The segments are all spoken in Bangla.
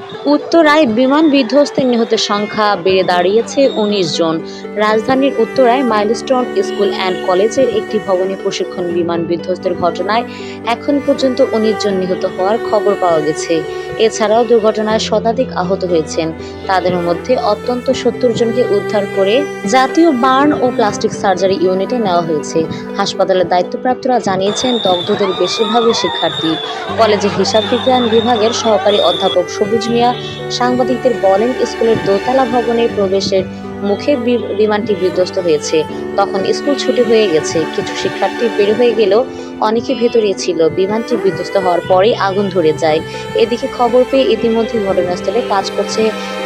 উত্তরায় বিমান বিধ্বস্তে নিহতের সংখ্যা বেড়ে দাঁড়িয়েছে ১৯ জন। রাজধানীর উত্তরায় মাইলস্টোন স্কুল অ্যান্ড কলেজের একটি ভবনে প্রশিক্ষণ বিমান বিধ্বস্তের ঘটনায় এখন পর্যন্ত ১৯ জন নিহত হওয়ার খবর পাওয়া গেছে। এছাড়াও দুর্ঘটনায় শতাধিক আহত হয়েছেন। তাদের মধ্যে অন্তত ৭০ জনকে উদ্ধার করে জাতীয় বার্ন ও প্লাস্টিক সার্জারি ইউনিটে নেওয়া হয়েছে। হাসপাতালের দায়িত্বপ্রাপ্তরা জানিয়েছেন, দগ্ধদের বেশিরভাগই শিক্ষার্থী। কলেজের হিসাব বিজ্ঞান বিভাগের সহকারী অধ্যাপক সবুজ মিয়া সাংবাদিকদের বলেন, স্কুলের দোতলা ভবনে প্রবেশের মুখে বিমানটি বিধ্বস্ত হয়েছে। তখন স্কুল ছুটি হয়ে গেছে। কিছু শিক্ষার্থী বের হয়ে গেলেও অনেকে ভেতরেই ছিল। বিমানটি বিধ্বস্ত হওয়ার পরেই আগুন ধরে যায়। এদিকে খবর পেয়ে ইতিমধ্যে ঘটনাস্থলে কাজ করছে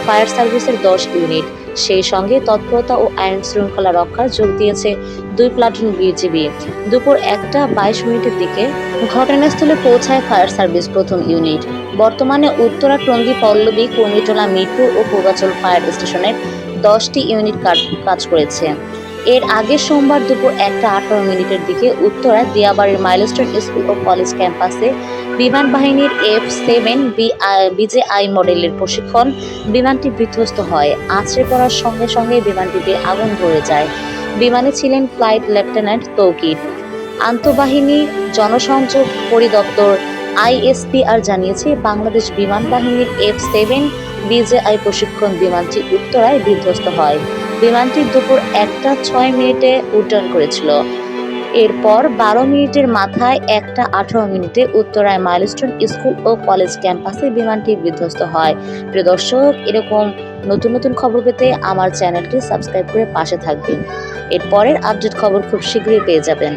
ফায়ার সার্ভিসের ১০ ইউনিট। সেই সঙ্গে তৎপরতা ও আইন শৃঙ্খলা রক্ষার যোগ দিয়েছে ২ প্লাটুন বিজিবি। দুপুর ১টা ২২ দিকে ঘটনাস্থলে পৌঁছায় ফায়ার সার্ভিস প্রথম ইউনিট। বর্তমানে উত্তরা, টঙ্গী, পল্লবী, কুর্মিটোলা, মিরপুর ও পূর্বাচল ফায়ার স্টেশনের ১০টি ইউনিট কাজ করেছে। এর আগে সোমবার দুপুর ১টা ১৮ দিকে উত্তরায় দিয়াবাড়ির মাইলস্টোন স্কুল ও কলেজ ক্যাম্পাসে বিমান বাহিনীর F-7 বিজেআই মডেলের প্রশিক্ষণ বিমানটি বিধ্বস্ত হয়। আছড়ে পড়ার সঙ্গে সঙ্গে বিমানটিতে আগুন ধরে যায়। বিমানে ছিলেন ফ্লাইট লেফটেন্যান্ট তৌকির। আন্তঃবাহিনী জনসংযোগ পরিদপ্তর ISPR জানিয়েছে, বাংলাদেশ বিমান বাহিনীর F-7 বিজেআই প্রশিক্ষণ বিমানটি উত্তরায় বিধ্বস্ত হয়। বিমানটি দুপুর ১টা ৬ উড্ডয়ন করেছিল। এরপর ১২ মিনিটের মাথায় ১টা ১৮ উত্তরায় মাইলস্টোন স্কুল ও কলেজ ক্যাম্পাসে বিমানটি বিধ্বস্ত হয়। প্রিয় দর্শক, এরকম নতুন নতুন খবর পেতে আমার চ্যানেলটি সাবস্ক্রাইব করে পাশে থাকবেন। এরপরের আপডেট খবর খুব শীঘ্রই পেয়ে যাবেন।